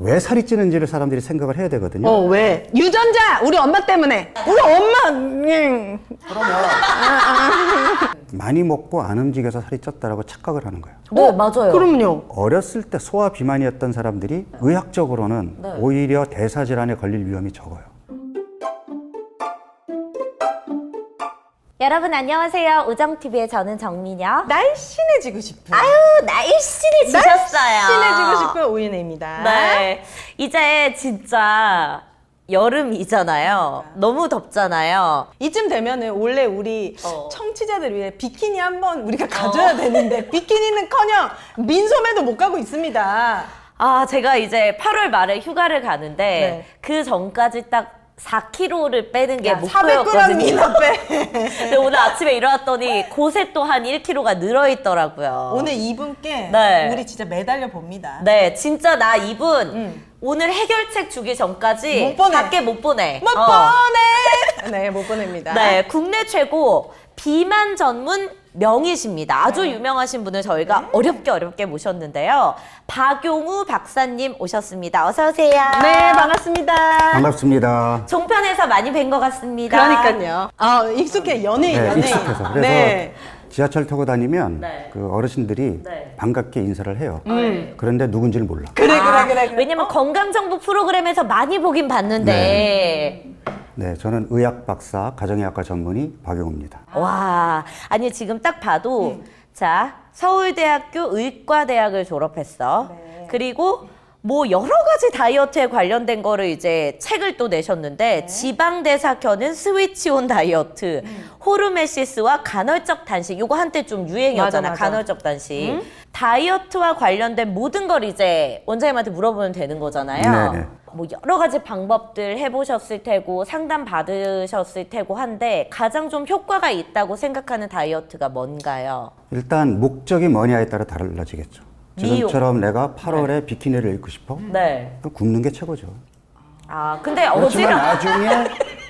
왜 살이 찌는지를 사람들이 생각을 해야 되거든요. 왜? 유전자! 우리 엄마 때문에! 우리 엄마! 많이 먹고 안 움직여서 살이 쪘다라고 착각을 하는 거예요. 네, 맞아요. 그럼요. 어렸을 때 소화 비만이었던 사람들이 의학적으로는 네. 오히려 대사질환에 걸릴 위험이 적어요. 여러분 안녕하세요. 우정TV의 저는 정민영. 날씬해지고 싶은. 날씬해지셨어요. 날씬해지고 싶은 오윤혜입니다. 네. 이제 진짜 여름이잖아요. 너무 덥잖아요. 이쯤 되면은 원래 우리 어. 청취자들 위해 비키니 한번 우리가 가져야 되는데 비키니는커녕 민소매도 못 가고 있습니다. 아, 제가 이제 8월 말에 휴가를 가는데 네. 그 전까지 딱 4kg를 빼는 게 400g 목표였거든요. 미나 빼. 근데 오늘 아침에 일어났더니 곳에 또 한 1kg가 늘어있더라고요. 오늘 이분께 네. 우리 진짜 매달려 봅니다. 네, 진짜 나 이분 오늘 해결책 주기 전까지 못 보내. 밖에 못 보내. 못 보내. 네, 못 보냅니다. 네, 국내 최고 비만 전문 명의십니다. 아주 유명하신 분을 저희가 어렵게 모셨는데요. 박용우 박사님 오셨습니다. 어서 오세요. 네, 반갑습니다. 반갑습니다. 종편에서 많이 뵌 것 같습니다. 그러니까요. 익숙해. 연예인, 네, 연예인. 익숙해서. 그래서 네. 지하철 타고 다니면 네. 그 어르신들이 네. 반갑게 인사를 해요. 그런데 누군지를 몰라. 그래. 왜냐면 건강정보 프로그램에서 많이 보긴 봤는데. 네, 저는 의학 박사, 가정의학과 전문의 박용우입니다. 와, 아니 지금 딱 봐도 자 서울대학교 의과대학을 졸업했어. 네. 그리고 뭐 여러 가지 다이어트에 관련된 거를 이제 책을 또 내셨는데 지방대사 켜는 스위치온 다이어트, 호르메시스와 간헐적 단식. 요거 한때 좀 유행이었잖아. 맞아. 간헐적 단식. 다이어트와 관련된 모든 걸 이제 원장님한테 물어보면 되는 거잖아요. 네네. 뭐 여러 가지 방법들 해보셨을 테고 상담 받으셨을 테고 한데 가장 좀 효과가 있다고 생각하는 다이어트가 뭔가요? 일단 목적이 뭐냐에 따라 달라지겠죠. 지금처럼 내가 8월에 비키니를 입고 싶어? 네. 그럼 굽는 게 최고죠. 아 근데 그렇지만 어지러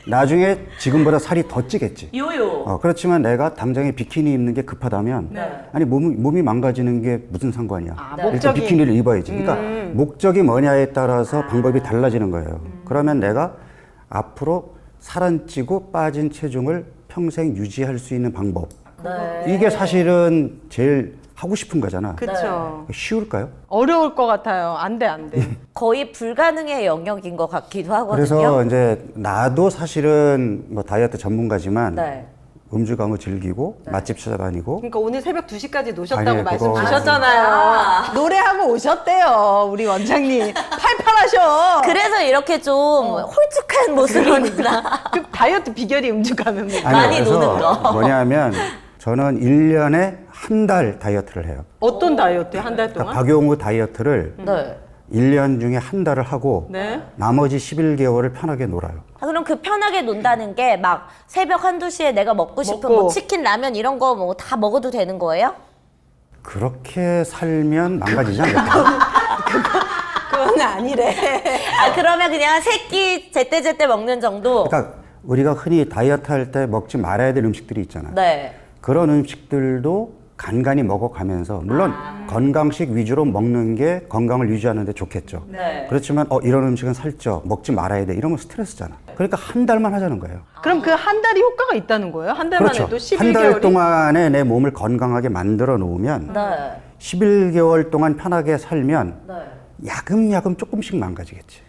나중에 지금보다 살이 더 찌겠지. 요요. 그렇지만 내가 당장에 비키니 입는 게 급하다면 아니 몸이 망가지는 게 무슨 상관이야. 일단 목적이. 비키니를 입어야지. 그러니까 목적이 뭐냐에 따라서 방법이 달라지는 거예요. 그러면 내가 앞으로 살 안 찌고 빠진 체중을 평생 유지할 수 있는 방법. 네. 이게 사실은 제일 하고 싶은 거잖아. 그쵸. 쉬울까요? 어려울 것 같아요. 안 돼. 거의 불가능의 영역인 것 같기도 하거든요. 그래서 이제 나도 사실은 뭐 다이어트 전문가지만 네. 음주감을 즐기고 맛집 찾아다니고 그러니까 오늘 새벽 2시까지 노셨다고 아니, 말씀 그거- 주셨잖아요. 노래하고 오셨대요. 우리 원장님. 팔팔하셔. 그래서 이렇게 좀 홀쭉한 모습이구나. 그 다이어트 비결이 음주감입니다. 많이 그래서 노는 거. 뭐냐면 저는 1년에 한 달 다이어트를 해요. 어떤 다이어트 한 달 그러니까 동안? 박용우 다이어트를 네. 1년 중에 한 달을 하고 네. 나머지 11개월을 편하게 놀아요. 아, 그럼 그 편하게 논다는 게 막 새벽 한두 시에 내가 먹고 싶은 먹고. 뭐 치킨, 라면 이런 거 뭐 다 먹어도 되는 거예요? 그렇게 살면 망가지지 않을까? 그건 아니래. 아 그러면 그냥 새끼 제때제때 먹는 정도? 그러니까 우리가 흔히 다이어트 할 때 먹지 말아야 될 음식들이 있잖아요. 네. 그런 음식들도 간간히 먹어가면서 물론 건강식 위주로 먹는 게 건강을 유지하는 데 좋겠죠. 네. 그렇지만 이런 음식은 살쪄 먹지 말아야 돼 이런 건 스트레스잖아. 그러니까 한 달만 하자는 거예요. 그럼 그 한 달이 효과가 있다는 거예요? 한 달만 그렇죠. 해도 한 달 11개월이? 동안에 내 몸을 건강하게 만들어 놓으면 네. 11개월 동안 편하게 살면 네. 야금야금 조금씩 망가지겠지.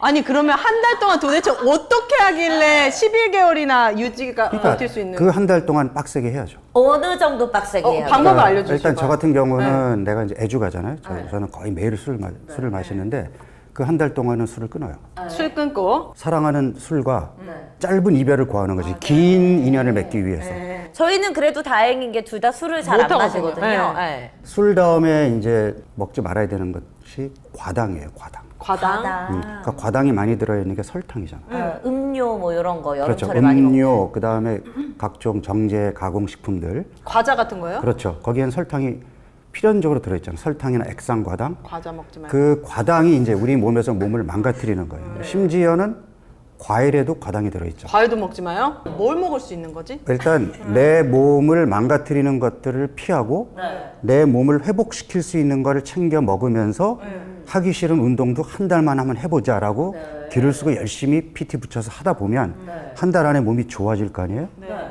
아니 그러면 한 달 동안 도대체 어떻게 하길래 11개월이나 유지가 버틸 수 있는 그 한 달 동안 빡세게 해야죠. 어느 정도 빡세게 해요? 방법을 알려주시죠. 일단 저 같은 경우는 내가 이제 애주가잖아요. 저는 거의 매일 술을 마시는데 그 한 달 동안은 술을 끊어요. 술 끊고 사랑하는 술과 짧은 이별을 구하는 거지. 긴 인연을 맺기 위해서. 저희는 그래도 다행인 게 둘 다 술을 잘 안 못하거든요. 마시거든요. 네. 네. 술 다음에 이제 먹지 말아야 되는 것이 과당이에요. 과당. 과당. 그러니까 과당이 많이 들어있는 게 설탕이잖아. 음료 뭐 이런 거 그렇죠. 여름철에 많이 먹고. 음료, 그 다음에 각종 정제 가공식품들. 과자 같은 거요? 그렇죠. 거기엔 설탕이 필연적으로 들어있잖아요. 설탕이나 액상과당. 과자 먹지 말고. 그 과당이 이제 우리 몸에서 몸을 망가뜨리는 거예요. 심지어는 과일에도 과당이 들어있죠. 과일도 먹지 마요? 뭘 먹을 수 있는 거지? 일단 내 몸을 망가뜨리는 것들을 피하고 내 몸을 회복시킬 수 있는 거를 챙겨 먹으면서 하기 싫은 운동도 한 달만 한번 해보자라고 기를 쓰고 열심히 PT 붙여서 하다 보면 한 달 안에 몸이 좋아질 거 아니에요?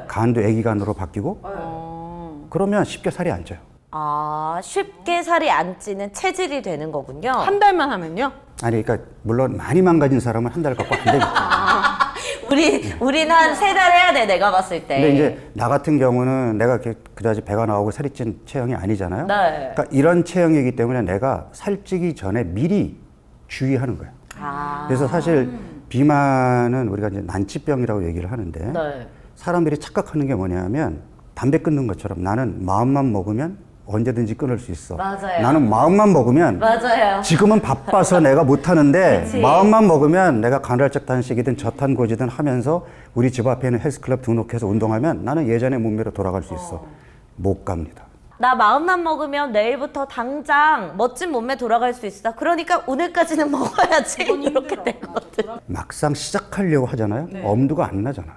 간도 애기간으로 바뀌고 그러면 쉽게 살이 안 쪄요. 아, 쉽게 살이 안 찌는 체질이 되는 거군요. 한 달만 하면요? 아니 그러니까 물론 많이 망가진 사람은 한 달 갖고 안 되겠죠. 우린 한 3달 해야 돼, 내가 봤을 때. 근데 이제 나 같은 경우는 내가 그다지 배가 나오고 살이 찐 체형이 아니잖아요. 네. 그러니까 이런 체형이기 때문에 내가 살찌기 전에 미리 주의하는 거예요. 아. 그래서 사실 비만은 우리가 이제 난치병이라고 얘기를 하는데 네. 사람들이 착각하는 게 뭐냐면 담배 끊는 것처럼 나는 마음만 먹으면 언제든지 끊을 수 있어. 맞아요. 나는 마음만 먹으면 맞아요. 지금은 바빠서 내가 못 하는데 그치. 마음만 먹으면 내가 간헐적 단식이든 저탄고지든 하면서 우리 집 앞에 있는 헬스클럽 등록해서 운동하면 나는 예전의 몸매로 돌아갈 수 있어. 못 갑니다. 나 마음만 먹으면 내일부터 당장 멋진 몸매 돌아갈 수 있어. 그러니까 오늘까지는 먹어야지. 이렇게 되거든. 막상 시작하려고 하잖아요. 엄두가 안 나잖아.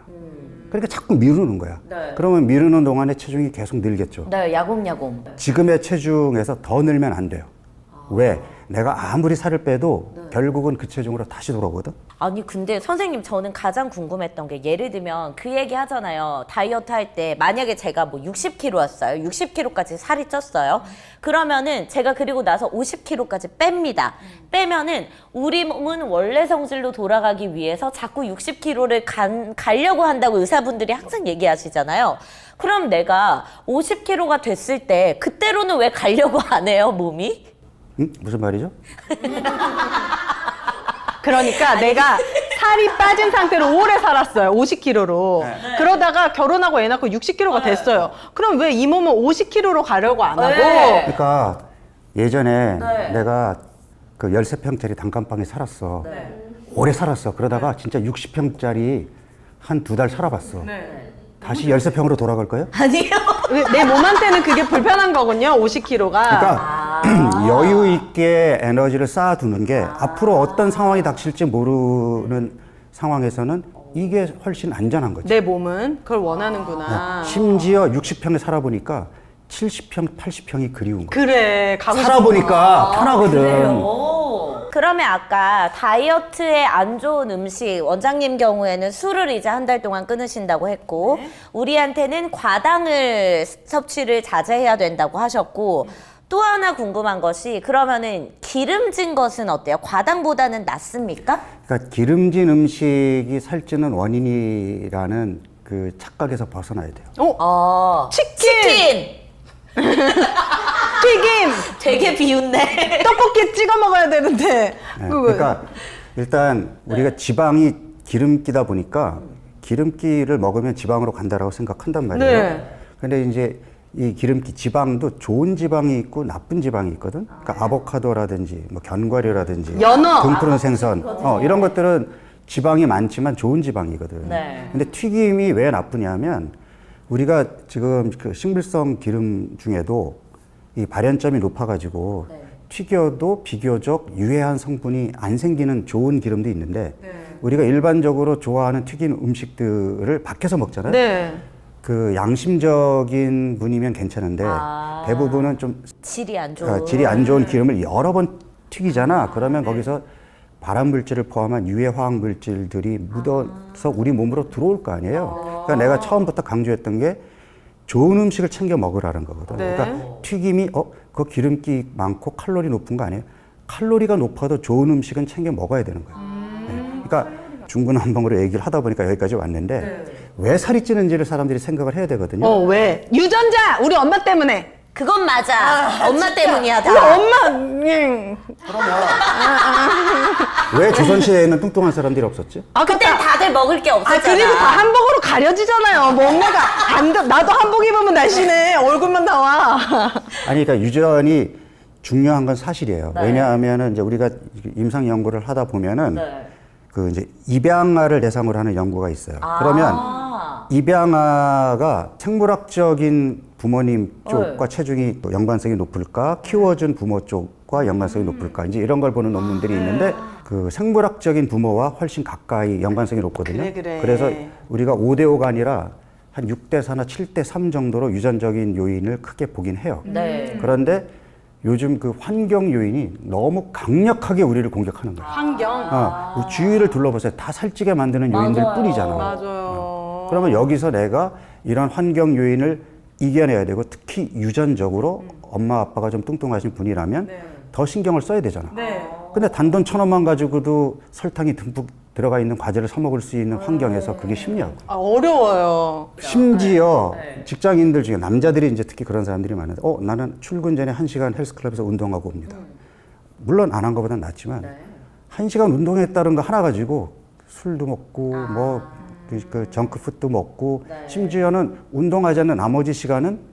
그러니까 자꾸 미루는 거야. 그러면 미루는 동안에 체중이 계속 늘겠죠. 네, 야곱야곱. 지금의 체중에서 더 늘면 안 돼요. 왜? 내가 아무리 살을 빼도 결국은 그 체중으로 다시 돌아오거든. 아니 근데 선생님 저는 가장 궁금했던 게 예를 들면 그 얘기 하잖아요. 다이어트 할 때 만약에 제가 뭐 60kg였어요. 60kg까지 살이 찌었어요. 그러면은 제가 그리고 나서 50kg까지 뺍니다. 빼면은 우리 몸은 원래 성질로 돌아가기 위해서 자꾸 60kg를 가려고 한다고 의사분들이 항상 얘기하시잖아요. 그럼 내가 50kg가 됐을 때 그때로는 왜 가려고 안 해요, 몸이? 응? 무슨 말이죠? 그러니까 내가 살이 빠진 상태로 오래 살았어요. 50kg로. 그러다가 결혼하고 애 낳고 60kg가 됐어요. 그럼 왜 이 몸은 50kg로 가려고 안 하고? 그러니까 예전에 내가 그 13평짜리 단칸방에 살았어. 오래 살았어. 그러다가 진짜 60평짜리 한 2달 살아봤어. 다시 13평으로 돌아갈 거예요? 아니요. 내 몸한테는 그게 불편한 거군요. 50kg가. 그러니까 여유 있게 에너지를 쌓아두는 게 앞으로 어떤 상황이 닥칠지 모르는 상황에서는 이게 훨씬 안전한 거죠. 내 몸은 그걸 원하는구나. 심지어 60평에 살아보니까 70평, 80평이 그리운 거야. 그래. 가고 싶어. 살아보니까 편하거든. 그러면 아까 다이어트에 안 좋은 음식, 원장님 경우에는 술을 이제 한 달 동안 끊으신다고 했고, 우리한테는 과당을 섭취를 자제해야 된다고 하셨고, 또 하나 궁금한 것이 그러면은 기름진 것은 어때요? 과당보다는 낫습니까? 그러니까 기름진 음식이 살찌는 원인이라는 그 착각에서 벗어나야 돼요. 치킨! 튀김! 되게 비웃네. 떡볶이 찍어 먹어야 되는데. 네, 그러니까 일단 우리가 지방이 기름기다 보니까 기름기를 먹으면 지방으로 간다라고 생각한단 말이에요. 네. 근데 이제 이 기름기 지방도 좋은 지방이 있고 나쁜 지방이 있거든. 그러니까 아보카도라든지 뭐 견과류라든지 연어. 등 푸른 생선 이런 것들은 지방이 많지만 좋은 지방이거든. 네. 근데 튀김이 왜 나쁘냐면 우리가 지금 그 식물성 기름 중에도 이 발연점이 높아가지고 튀겨도 비교적 유해한 성분이 안 생기는 좋은 기름도 있는데 우리가 일반적으로 좋아하는 튀긴 음식들을 밖에서 먹잖아요. 네. 그 양심적인 분이면 괜찮은데 대부분은 좀 질이 안 좋은. 질이 안 좋은 기름을 여러 번 튀기잖아. 그러면 거기서 발암 물질을 포함한 유해 화학 물질들이 묻어서 우리 몸으로 들어올 거 아니에요. 그러니까 내가 처음부터 강조했던 게 좋은 음식을 챙겨 먹으라는 거거든. 네. 그러니까 튀김이 그 기름기 많고 칼로리 높은 거 아니에요? 칼로리가 높아도 좋은 음식은 챙겨 먹어야 되는 거예요. 네. 그러니까 중구난방으로 얘기를 하다 보니까 여기까지 왔는데 왜 살이 찌는지를 사람들이 생각을 해야 되거든요. 왜? 유전자! 우리 엄마 때문에. 그건 맞아. 엄마 때문이야, 우리 다. 엄마! 왜 조선시대에는 뚱뚱한 사람들이 없었지? 그때 다들 먹을 게 없었잖아. 그리고 다 한복으로 가려지잖아요. 몸매가 안 돼. 나도 한복 입으면 날씬해. 얼굴만 나와. 아니, 그러니까 유전이 중요한 건 사실이에요. 왜냐하면은 이제 우리가 임상 연구를 하다 보면은 그 이제 입양아를 대상으로 하는 연구가 있어요. 그러면 입양아가 생물학적인 부모님 쪽과 체중이 연관성이 높을까, 키워준 부모 쪽과 연관성이 높을까, 이제 이런 걸 보는 논문들이 있는데 그 생물학적인 부모와 훨씬 가까이 연관성이 높거든요. 그래. 그래서 우리가 5대5가 아니라 한 6대4나 7대3 정도로 유전적인 요인을 크게 보긴 해요. 네. 그런데 요즘 그 환경 요인이 너무 강력하게 우리를 공격하는 거야. 환경. 주위를 둘러보세요. 다 살찌게 만드는 요인들 뿐이잖아. 맞아요. 그러면 여기서 내가 이런 환경 요인을 이겨내야 되고 특히 유전적으로 엄마 아빠가 좀 뚱뚱하신 분이라면 더 신경을 써야 되잖아. 근데 단돈 1,000원만 가지고도 설탕이 듬뿍 들어가 있는 과자를 사 먹을 수 있는 환경에서 그게 쉽냐고. 어려워요. 심지어 직장인들 중에 남자들이 이제 특히 그런 사람들이 많은데 나는 출근 전에 1시간 헬스클럽에서 운동하고 옵니다. 물론 안 한 것보단 낫지만 1시간 운동했다는 거 하나 가지고 술도 먹고 그 정크푸드도 먹고 심지어는 운동하지 않는 나머지 시간은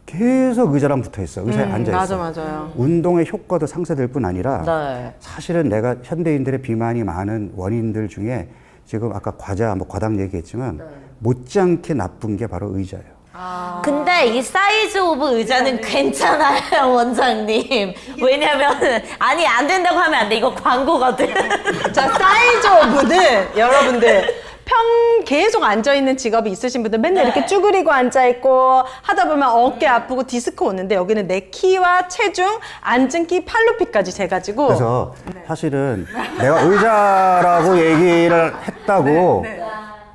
계속 의자랑 붙어 있어. 의자에 앉아 있어. 맞아요. 운동의 효과도 상쇄될 뿐 아니라 네. 사실은 내가 현대인들의 비만이 많은 원인들 중에 지금 아까 과자 과당 얘기했지만 못지않게 나쁜 게 바로 의자예요. 근데 이 사이즈 오브 의자는 괜찮아요, 원장님. 왜냐면 아니 안 된다고 하면 안 돼. 이거 광고거든. 자, 사이즈 오브는 여러분들 계속 앉아있는 직업이 있으신 분들 맨날 이렇게 쭈그리고 앉아있고 하다 보면 어깨 아프고 디스크 오는데 여기는 내 키와 체중, 앉은 키, 팔로피까지 재가지고 그래서 사실은 내가 의자라고 얘기를 했다고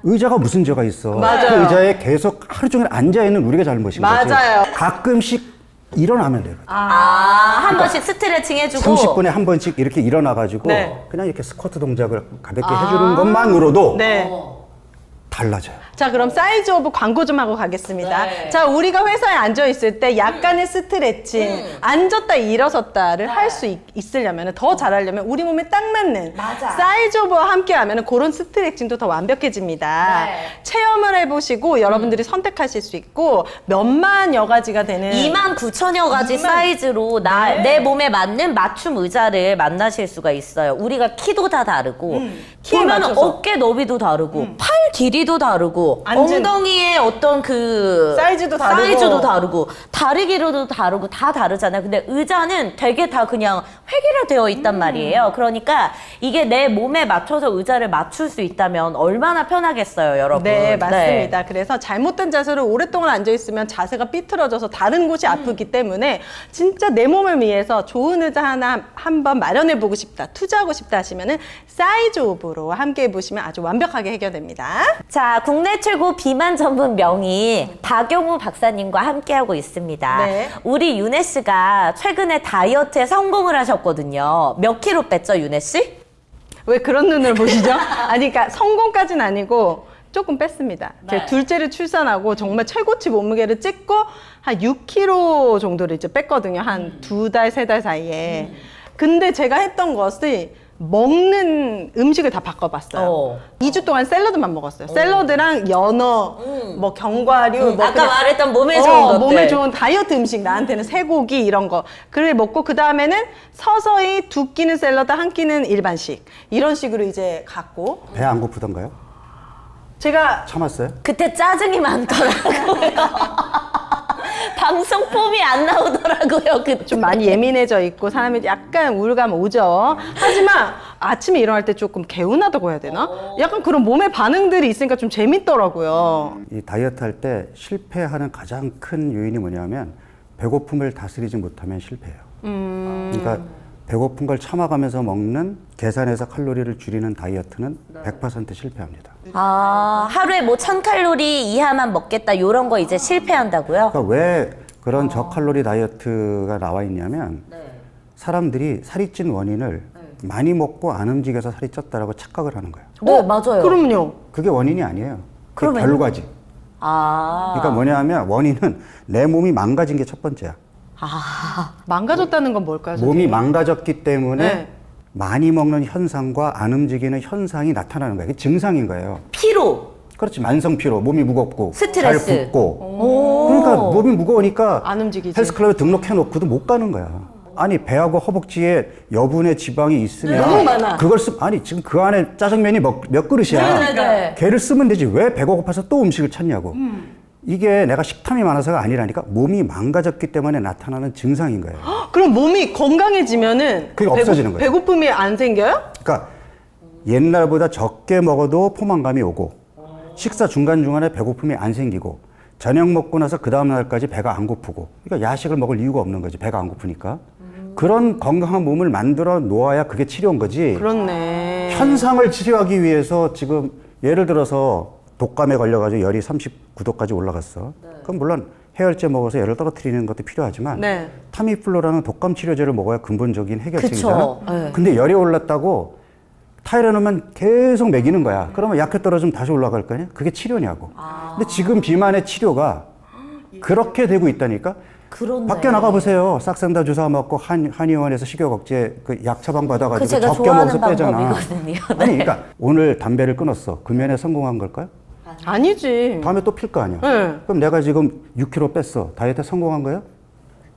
의자가 무슨 죄가 있어. 맞아요. 그 의자에 계속 하루 종일 앉아있는 우리가 잘못인 거지. 맞아요. 가끔씩 일어나면 돼요. 한 번씩 스트레칭 해주고. 30분에 한 번씩 이렇게 일어나가지고 네. 그냥 이렇게 스쿼트 동작을 가볍게 해주는 것만으로도 네. 달라져요. 자, 그럼 사이즈 오브 광고 좀 하고 가겠습니다. 네. 자, 우리가 회사에 앉아있을 때 약간의 스트레칭, 앉았다 일어섰다를 할 수 있으려면, 더 잘하려면 우리 몸에 딱 맞는 사이즈 오브와 함께 하면 그런 스트레칭도 더 완벽해집니다. 네. 체험을 해보시고 여러분들이 선택하실 수 있고 몇만 여가지가 되는 29,000여 가지 사이즈로 내 몸에 맞는 맞춤 의자를 만나실 수가 있어요. 우리가 키도 다 다르고, 키에 보면 맞춰서. 어깨 너비도 다르고, 팔 길이도 다르고, 앉은- 엉덩이의 어떤 그 사이즈도 다르고. 사이즈도 다르고, 다리 길이도 다르고, 다 다르잖아요. 근데 의자는 되게 다 그냥 획일화되어 있단 말이에요. 그러니까 이게 내 몸에 맞춰서 의자를 맞출 수 있다면 얼마나 편하겠어요, 여러분. 네, 맞습니다. 그래서 잘못된 자세로 오랫동안 앉아있으면 자세가 삐뚤어져서 다른 곳이 아프기 때문에 진짜 내 몸을 위해서 좋은 의자 하나 한번 마련해보고 싶다, 투자하고 싶다 하시면은 사이즈 오브로 함께 해보시면 아주 완벽하게 해결됩니다. 자, 국내 최고 비만 전문 명의 박용우 박사님과 함께하고 있습니다. 네. 우리 윤혜 씨가 최근에 다이어트에 성공을 하셨거든요. 몇 킬로 뺐죠, 윤혜 씨? 왜 그런 눈으로 보시죠? 아니, 그러니까 성공까지는 아니고 조금 뺐습니다. 제 둘째를 출산하고 정말 최고치 몸무게를 찍고 한 6kg 정도를 이제 뺐거든요. 한 2달, 3달 사이에. 근데 제가 했던 것이 먹는 음식을 다 바꿔봤어요. 2주 동안 샐러드만 먹었어요. 샐러드랑 연어, 뭐 견과류, 뭐 아까 그냥 말했던 몸에 좋은 것들. 몸에 좋은 다이어트 음식, 나한테는 쇠고기 이런 거. 그걸 먹고 그 다음에는 서서히 2끼는 샐러드, 1끼는 일반식. 이런 식으로 이제 갔고. 배 안 고프던가요? 제가 참았어요? 그때 짜증이 많더라고요. 방송 폼이 안 나오더라고요. 좀 많이 예민해져 있고 사람이 약간 우울감 오죠. 하지만 아침에 일어날 때 조금 개운하다고 해야 되나? 약간 그런 몸의 반응들이 있으니까 좀 재밌더라고요. 이 다이어트 할 때 실패하는 가장 큰 요인이 뭐냐면 배고픔을 다스리지 못하면 실패해요. 그러니까 배고픈 걸 참아가면서 먹는 계산해서 칼로리를 줄이는 다이어트는 100% 실패합니다. 하루에 뭐 1000칼로리 이하만 먹겠다 이런 거 이제 실패한다고요? 그러니까 왜 그런 저칼로리 다이어트가 나와 있냐면 사람들이 살이 찐 원인을 많이 먹고 안 움직여서 살이 쪘다라고 착각을 하는 거예요. 네, 맞아요. 그럼요. 그게 원인이 아니에요. 그게 그러면요? 결과지. 그러니까 뭐냐면 원인은 내 몸이 망가진 게 첫 번째야. 망가졌다는 건 뭘까요, 몸이 선생님? 망가졌기 때문에 네. 많이 먹는 현상과 안 움직이는 현상이 나타나는 거예요. 그게 증상인 거예요. 피로. 그렇지. 만성 피로, 몸이 무겁고 스트레스. 잘 붓고. 그러니까 몸이 무거우니까 안 움직이지. 헬스클럽에 등록해 놓고도 못 가는 거야. 아니 배하고 허벅지에 여분의 지방이 있으면 너무 많아. 그걸 아니 지금 그 안에 짜장면이 몇 그릇이야. 네. 걔를 쓰면 되지 왜 배가 고파서 또 음식을 찾냐고. 이게 내가 식탐이 많아서가 아니라니까 몸이 망가졌기 때문에 나타나는 증상인 거예요. 그럼 몸이 건강해지면은 그게 없어지는 거예요. 배고픔이 안 생겨요? 그러니까 옛날보다 적게 먹어도 포만감이 오고 식사 중간중간에 배고픔이 안 생기고 저녁 먹고 나서 그 다음 날까지 배가 안 고프고 그러니까 야식을 먹을 이유가 없는 거지 배가 안 고프니까 그런 건강한 몸을 만들어 놓아야 그게 치료인 거지. 그렇네. 현상을 치료하기 위해서 지금 예를 들어서 독감에 걸려가지고 열이 39도까지 올라갔어. 그럼 물론 해열제 먹어서 열을 떨어뜨리는 것도 필요하지만 네. 타미플루라는 독감 치료제를 먹어야 근본적인 해결책이잖아. 그쵸. 네. 근데 열이 올랐다고 타이레놀만 계속 먹이는 거야. 그러면 약해 떨어지면 다시 올라갈 거 아니야? 그게 치료냐고. 근데 지금 비만의 치료가 그렇게 되고 있다니까. 그렇네. 밖에 나가 보세요. 싹센다 주사 맞고 한의원에서 식욕 억제 그 약 처방 그 받아가지고 제가 적게 좋아하는 먹어서 빼잖아. 방법이거든요. 네. 아니, 그러니까 오늘 담배를 끊었어. 금연에 성공한 걸까요? 아니지. 다음에 또 필 거 아니야. 네. 그럼 내가 지금 6kg 뺐어. 다이어트 성공한 거예요?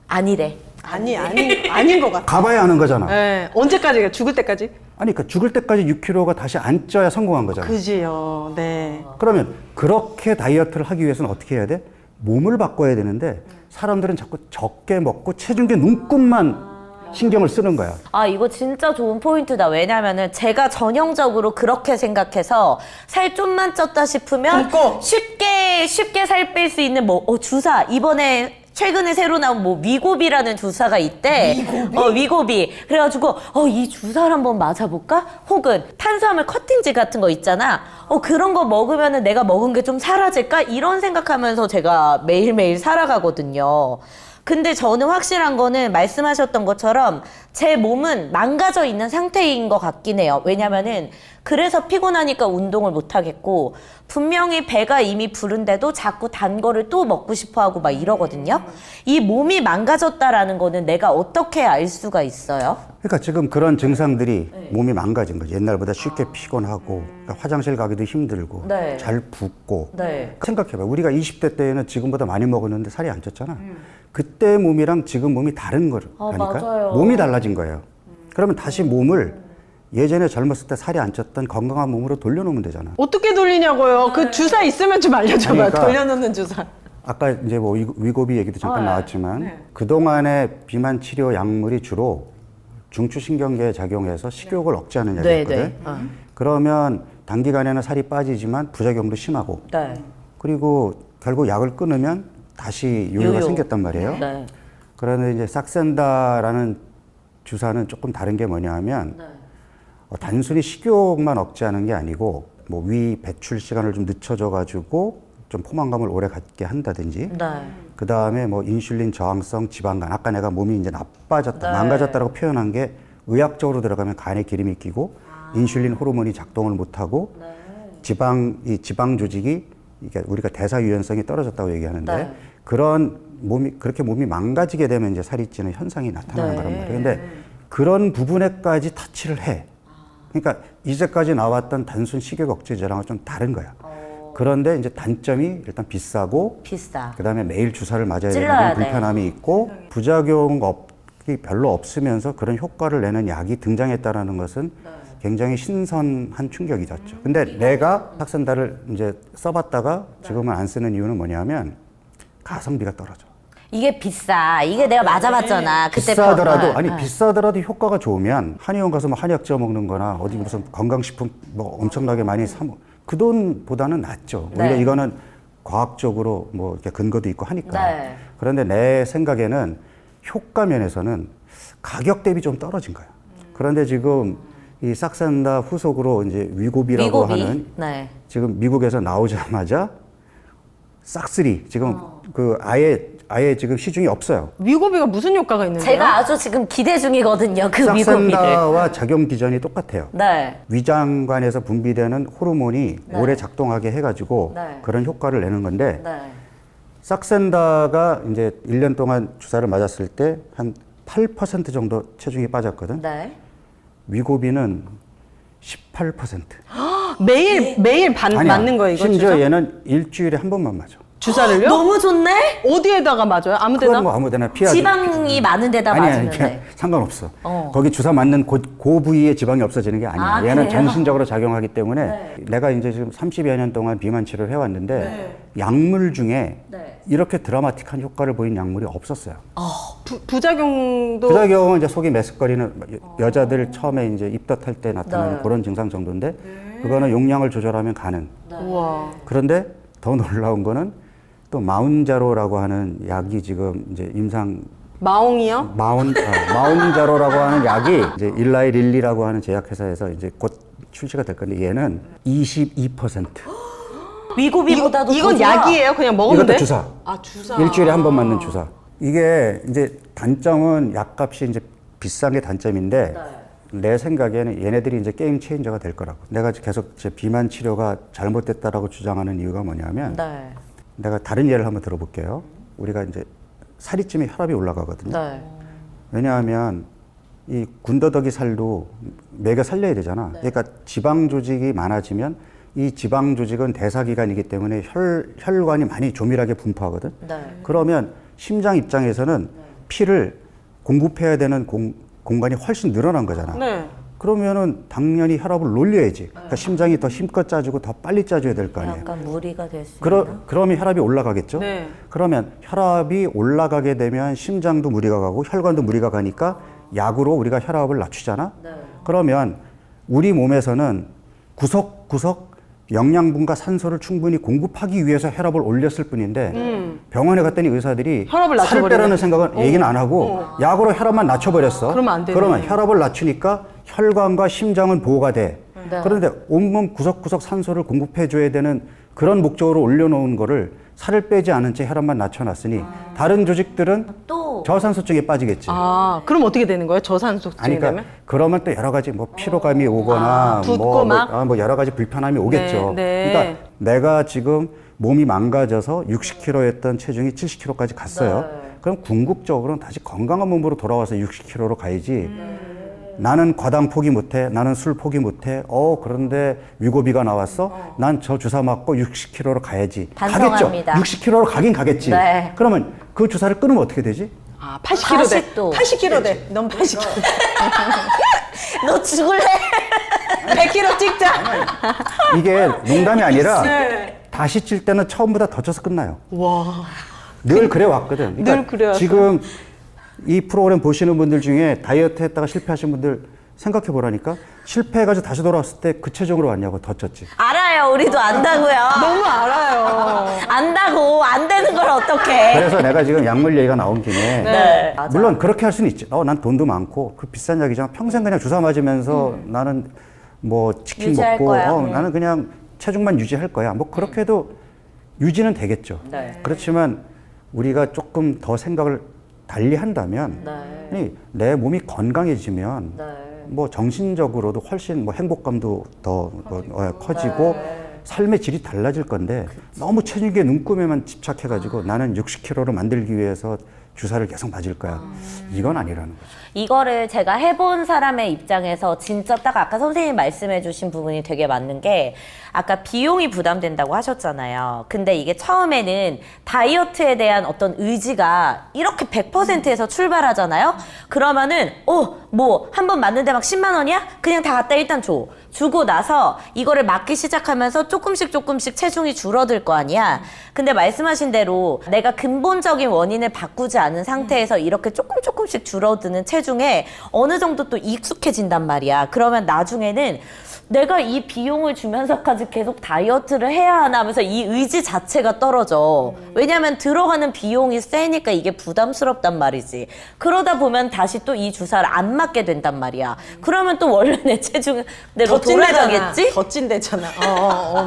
아니래. 아닌 것 같아. 가봐야 아는 거잖아. 네. 언제까지? 죽을 때까지? 아니, 그러니까 죽을 때까지 6kg가 다시 안 쪄야 성공한 거잖아. 그지요. 네. 그러면 그렇게 다이어트를 하기 위해서는 어떻게 해야 돼? 몸을 바꿔야 되는데 사람들은 자꾸 적게 먹고 체중계 눈곱만 신경을 쓰는 거야. 아, 이거 진짜 좋은 포인트다. 왜냐면은 제가 전형적으로 그렇게 생각해서 살 좀만 쪘다 싶으면 굶고. 쉽게 살 뺄 수 있는 주사. 이번에 최근에 새로 나온 위고비라는 주사가 있대. 위고비. 그래가지고 이 주사를 한번 맞아볼까? 혹은 탄수화물 커팅제 같은 거 있잖아. 그런 거 먹으면은 내가 먹은 게 좀 사라질까? 이런 생각하면서 제가 매일매일 살아가거든요. 근데 저는 확실한 거는 말씀하셨던 것처럼 제 몸은 망가져 있는 상태인 것 같긴 해요. 왜냐면은 그래서 피곤하니까 운동을 못 하겠고 분명히 배가 이미 부른데도 자꾸 단 거를 또 먹고 싶어 하고 막 이러거든요. 이 몸이 망가졌다라는 거는 내가 어떻게 알 수가 있어요? 그러니까 지금 그런 증상들이 몸이 망가진 거지. 옛날보다 쉽게 피곤하고 그러니까 화장실 가기도 힘들고 네. 잘 붓고. 네. 생각해봐. 우리가 20대 때에는 지금보다 많이 먹었는데 살이 안 쪘잖아. 그때 몸이랑 지금 몸이 다른 거라니까. 맞아요. 몸이 달라진 거예요. 그러면 다시 몸을 예전에 젊었을 때 살이 안 쪘던 건강한 몸으로 돌려놓으면 되잖아. 어떻게 돌리냐고요? 그 주사 있으면 좀 알려줘봐요. 그러니까 돌려놓는 주사. 아까 이제 뭐 위고비 얘기도 잠깐 나왔지만 그동안의 비만 치료 약물이 주로 중추신경계에 작용해서 식욕을 억제하는 약이었거든. 그러면 단기간에는 살이 빠지지만 부작용도 심하고 네. 그리고 결국 약을 끊으면 다시 요요가 요요. 생겼단 말이에요. 네. 그런데 이제 싹센다라는 주사는 조금 다른 게 뭐냐 하면 단순히 식욕만 억제하는 게 아니고 뭐 위 배출 시간을 좀 늦춰줘 가지고 좀 포만감을 오래 갖게 한다든지 네. 그 다음에 뭐 인슐린 저항성 지방간 아까 내가 몸이 이제 나빠졌다 네. 망가졌다라고 표현한 게 의학적으로 들어가면 간에 기름이 끼고 인슐린 호르몬이 작동을 못하고 이 지방 조직이 이게 우리가 대사 유연성이 떨어졌다고 얘기하는데 네. 그런 그렇게 몸이 망가지게 되면 이제 살이 찌는 현상이 나타나는 거란 말이에요. 근데 그런 부분에까지 터치를 해. 그러니까 이제까지 나왔던 단순 식욕 억제제랑은 좀 다른 거야. 그런데 이제 단점이 일단 비싸고 비싸. 그다음에 매일 주사를 맞아야 되는 찔러야 그런 불편함이 있고 부작용이 별로 없으면서 그런 효과를 내는 약이 등장했다라는 것은 굉장히 신선한 충격이었죠. 근데 내가 삭센다를 이제 써봤다가 지금은 안 쓰는 이유는 뭐냐면 가성비가 떨어져. 이게 비싸. 이게 내가 맞아봤잖아. 그때 비싸더라도 병원. 비싸더라도 효과가 좋으면 한의원 가서 뭐 한약 지어 먹는 거나 어디 무슨 건강식품 뭐 엄청나게 많이 그 돈보다는 낫죠. 오히려 네. 이거는 과학적으로 뭐 이렇게 근거도 있고 하니까. 네. 그런데 내 생각에는 효과 면에서는 가격 대비 좀 떨어진 거야. 그런데 지금 이 싹센다 후속으로 이제 위고비라고 하는 네. 지금 미국에서 나오자마자 싹쓸이 지금 그 아예 지금 시중에 없어요. 위고비가 무슨 효과가 있는데요? 제가 아주 지금 기대 중이거든요. 그 위고비를. 싹센다와 작용 기전이 똑같아요. 네. 위장관에서 분비되는 호르몬이 오래 작동하게 해가지고 네. 그런 효과를 내는 건데 네. 싹센다가 이제 1년 동안 주사를 맞았을 때 한 8% 정도 체중이 빠졌거든. 네. 위고비는 18%. 매일 맞는 거예요, 이거 심지어 주사? 얘는 일주일에 한 번만 맞아. 주사를요? 너무 좋네. 어디에다가 맞아요? 아무데나? 그건 뭐 아무데나 피하지. 지방이 많은 데다 아니, 맞으면 그냥 돼. 상관없어. 거기 주사 맞는 그 부위에 지방이 없어지는 게 아니야. 아, 얘는 그래요? 전신적으로 작용하기 때문에 내가 이제 지금 30여 년 동안 비만 치료를 해왔는데 약물 중에 이렇게 드라마틱한 효과를 보인 약물이 없었어요. 부작용도 부작용은 이제 속이 메스꺼리는 여자들 처음에 이제 입덧할 때 나타나는 그런 증상 정도인데 그거는 용량을 조절하면 가는. 우와. 그런데 더 놀라운 거는 또 마운자로라고 하는 약이 지금 이제 임상 마옹이요? 마운자로라고 하는 약이 이제 일라이 릴리라고 하는 제약회사에서 이제 곧 출시가 될 건데 얘는 22%. 위고비보다도 이건 더 좋아. 약이에요? 그냥 먹으면 돼? 이것도 주사. 아, 주사. 일주일에 한 번 맞는 주사. 이게 이제 단점은 약값이 이제 비싼 게 단점인데 내 생각에는 얘네들이 이제 게임 체인저가 될 거라고. 내가 계속 제 비만 치료가 잘못됐다라고 주장하는 이유가 뭐냐면 네. 내가 다른 예를 한번 들어볼게요. 우리가 이제 살이 찌면 혈압이 올라가거든요. 네. 왜냐하면 이 군더더기 살도 먹여 살려야 되잖아. 그러니까 지방 조직이 많아지면 이 지방 조직은 대사기관이기 때문에 혈관이 많이 조밀하게 분포하거든. 네. 그러면 심장 입장에서는 피를 공급해야 되는 공간이 훨씬 늘어난 거잖아. 네. 그러면은 당연히 혈압을 올려야지. 그러니까 심장이 더 힘껏 짜주고 더 빨리 짜줘야 될 거 아니에요. 약간 무리가 될 수 있나? 그러면 혈압이 올라가겠죠? 네. 그러면 혈압이 올라가게 되면 심장도 무리가 가고 혈관도 무리가 가니까 약으로 우리가 혈압을 낮추잖아? 그러면 우리 몸에서는 구석구석 영양분과 산소를 충분히 공급하기 위해서 혈압을 올렸을 뿐인데 병원에 갔더니 의사들이 혈압을 살을 낮춰버리네. 빼라는 생각은 얘기는 안 하고 약으로 혈압만 낮춰버렸어. 그러면 안 되네. 그러면 혈압을 낮추니까 혈관과 심장은 보호가 돼. 네. 그런데 온몸 구석구석 산소를 공급해줘야 되는 그런 목적으로 올려놓은 거를 살을 빼지 않은 채 혈압만 낮춰놨으니 다른 조직들은 또 저산소증에 빠지겠지. 아, 그럼 어떻게 되는 거예요? 저산소증이 아니, 그러니까 되면? 그러면 또 여러 가지 뭐 피로감이 오거나 붓고 막? 뭐 여러 가지 불편함이 오겠죠. 네, 네. 그러니까 내가 지금 몸이 망가져서 60kg였던 체중이 70kg까지 갔어요. 그럼 궁극적으로는 다시 건강한 몸으로 돌아와서 60kg로 가야지. 나는 과당 포기 못해. 나는 술 포기 못해. 그런데 위고비가 나왔어. 난 저 주사 맞고 60kg로 가야지. 반성합니다. 가겠죠. 60kg로 가긴 가겠지. 네. 그러면 그 주사를 끊으면 어떻게 되지? 아, 80kg 돼. 다시 또. 80kg 돼. 넌 80kg. 너 죽을래? 100kg 찍자. 이게 농담이 아니라 네. 다시 찔 때는 처음보다 더 쪄서 끝나요. 와. 늘 그래 왔거든. 그러니까 늘 그래 왔어. 지금 이 프로그램 보시는 분들 중에 다이어트 했다가 실패하신 분들 생각해 보라니까 실패해가지고 다시 돌아왔을 때 그 체중으로 왔냐고 더 쪘지. 알아요. 우리도 안다고요. 너무 알아요. 안다고 안 되는 걸 어떡해. 그래서 내가 지금 약물 얘기가 나온 김에 네. 맞아. 물론 그렇게 할 수는 있지. 난 돈도 많고 그 비싼 약이잖아. 평생 그냥 주사 맞으면서 나는 뭐 치킨 유지할 먹고 거야. 나는 그냥 체중만 유지할 거야. 뭐 그렇게 해도 유지는 되겠죠. 네. 그렇지만 우리가 조금 더 생각을 달리 한다면 네. 아니, 내 몸이 건강해지면 네. 뭐 정신적으로도 훨씬 뭐 행복감도 더 커지고 삶의 질이 달라질 건데 너무 체중계 눈금에만 집착해가지고 나는 60kg로 만들기 위해서 주사를 계속 맞을 거야. 이건 아니라는 거죠. 이거를 제가 해본 사람의 입장에서 진짜 딱 아까 선생님이 말씀해 주신 부분이 되게 맞는 게 아까 비용이 부담된다고 하셨잖아요. 근데 이게 처음에는 다이어트에 대한 어떤 의지가 이렇게 100%에서 출발하잖아요. 그러면은 뭐 한 번 맞는데 막 10만 원이야? 그냥 다 갖다 일단 줘. 주고 나서 이거를 맞기 시작하면서 조금씩 체중이 줄어들 거 아니야. 근데 말씀하신 대로 내가 근본적인 원인을 바꾸지 않은 상태에서 이렇게 조금씩 줄어드는 체중에 어느 정도 또 익숙해진단 말이야. 그러면 나중에는 내가 이 비용을 주면서까지 계속 다이어트를 해야 하나 하면서 이 의지 자체가 떨어져. 왜냐면 들어가는 비용이 세니까 이게 부담스럽단 말이지. 그러다 보면 다시 또 이 주사를 안 맞게 된단 말이야. 그러면 또 원래 내 체중대로 돌아가겠지? 더 찐대잖아.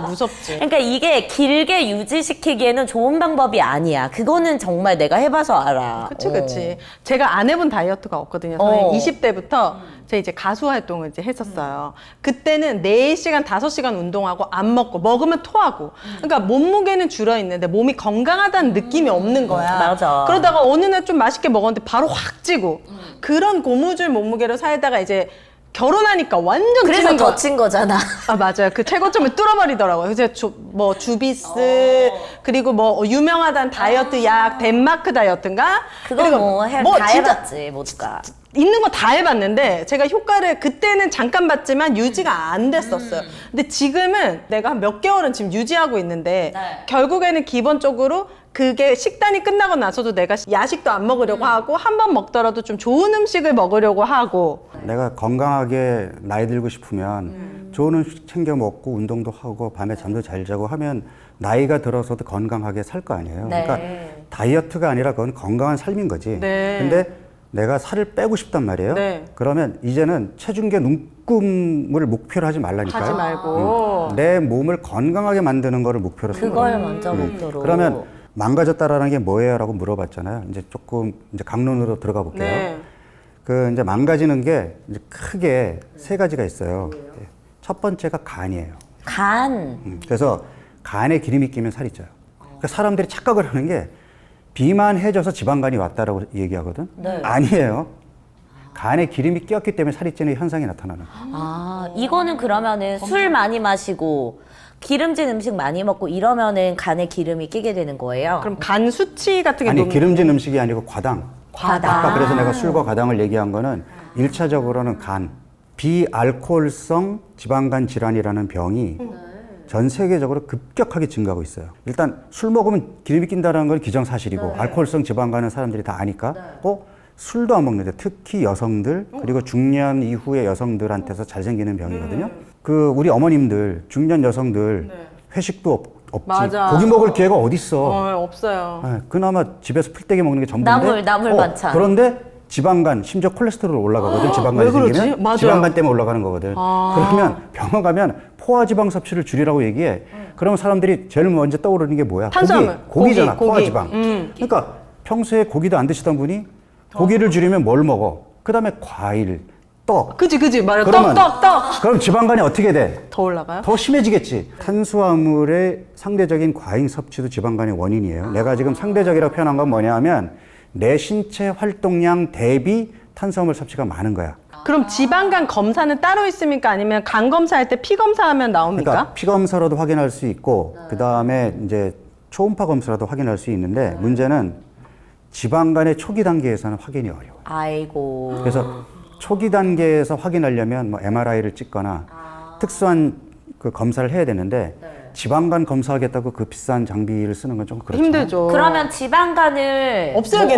무섭지. 그러니까 이게 길게 유지시키기에는 좋은 방법이 아니야. 그거는 정말 내가 해봐서 알아. 그치. 제가 안 해본 다이어트가 없거든요. 선생님. 20대부터 제가 이제 가수 활동을 이제 했었어요. 그때는 4시간, 5시간 운동하고 안 먹고 먹으면 토하고. 그러니까 몸무게는 줄어 있는데 몸이 건강하다는 느낌이 없는 거야. 맞아. 그러다가 어느 날 좀 맛있게 먹었는데 바로 확 찌고. 그런 고무줄 몸무게로 살다가 이제 결혼하니까 완전 그래서 찌는 더 거. 친 거잖아. 아, 맞아요. 그 최고점을 뚫어버리더라고요. 그래서 뭐 주비스 그리고 뭐 유명하다는 다이어트 약 덴마크 다이어트인가? 그거 그리고 다 진짜 해봤지, 모두가. 있는 거 다 해봤는데 제가 효과를 그때는 잠깐 봤지만 유지가 안 됐었어요. 근데 지금은 내가 한 몇 개월은 지금 유지하고 있는데 네. 결국에는 기본적으로 그게 식단이 끝나고 나서도 내가 야식도 안 먹으려고 하고 한 번 먹더라도 좀 좋은 음식을 먹으려고 하고. 내가 건강하게 나이 들고 싶으면 좋은 음식 챙겨 먹고 운동도 하고 밤에 잠도 잘 자고 하면 나이가 들어서도 건강하게 살 거 아니에요. 네. 그러니까 다이어트가 아니라 그건 건강한 삶인 거지. 네. 근데 내가 살을 빼고 싶단 말이에요. 네. 그러면 이제는 체중계 눈금을 목표로 하지 말라니까요. 하지 말고. 내 몸을 건강하게 만드는 거를 목표로 쓰는 그걸 거예요. 먼저 목표로. 그러면 망가졌다라는 게 뭐예요? 라고 물어봤잖아요. 이제 조금 이제 강론으로 들어가 볼게요. 네. 그 이제 망가지는 게 이제 크게 세 가지가 있어요. 첫 번째가 간이에요. 간. 그래서 간에 기름이 끼면 살이 쪄요. 그러니까 사람들이 착각을 하는 게 비만해져서 지방간이 왔다라고 얘기하거든. 네. 아니에요. 간에 기름이 끼었기 때문에 살이 찌는 현상이 나타나는 거예요. 아, 이거는 그러면은 술 많이 마시고 기름진 음식 많이 먹고 이러면은 간에 기름이 끼게 되는 거예요. 그럼 간 수치 같은 게 아니 높- 기름진 음식이 아니고 과당. 과당. 아까 그래서 내가 술과 과당을 얘기한 거는 일차적으로는 간, 비알코올성 지방간 질환이라는 병이 전 세계적으로 급격하게 증가하고 있어요. 일단 술 먹으면 기름이 낀다는 건 기정사실이고 알코올성 지방간은 사람들이 다 아니까 술도 안 먹는데 특히 여성들 그리고 중년 이후의 여성들한테서 잘 생기는 병이거든요. 그 우리 어머님들 중년 여성들 회식도 없지. 맞아. 고기 먹을 기회가 어딨어. 없어요. 네, 그나마 집에서 풀떼기 먹는 게 전부인데 나물 반찬. 그런데 지방간 심지어 콜레스테롤 올라가거든. 지방간이 왜 그러지? 생기면 맞아요. 지방간 때문에 올라가는 거거든. 그러면 병원 가면 포화지방 섭취를 줄이라고 얘기해. 그러면 사람들이 제일 먼저 떠오르는 게 뭐야? 탄수화물. 고기잖아. 고기. 포화지방. 그러니까 평소에 고기도 안 드시던 분이 고기를 줄이면 뭘 먹어? 그다음에 과일, 떡. 그지 말이야. 그러면- 떡. 그럼 지방간이 어떻게 돼? 더 올라가요? 더 심해지겠지. 탄수화물의 상대적인 과잉 섭취도 지방간의 원인이에요. 내가 지금 상대적이라고 표현한 건 뭐냐 하면 내 신체 활동량 대비 탄수화물 섭취가 많은 거야. 그럼 지방간 검사는 따로 있습니까? 아니면 간 검사할 때 피 검사하면 나옵니까? 그러니까 피 검사로도 확인할 수 있고 그다음에 이제 초음파 검사로도 확인할 수 있는데 문제는 지방간의 초기 단계에서는 확인이 어려워요. 아이고. 그래서 초기 단계에서 확인하려면 뭐 MRI를 찍거나 특수한 그 검사를 해야 되는데 지방간 검사하겠다고 그 비싼 장비를 쓰는 건 좀 그렇죠. 힘들죠. 그러면 지방간을 없애야겠네.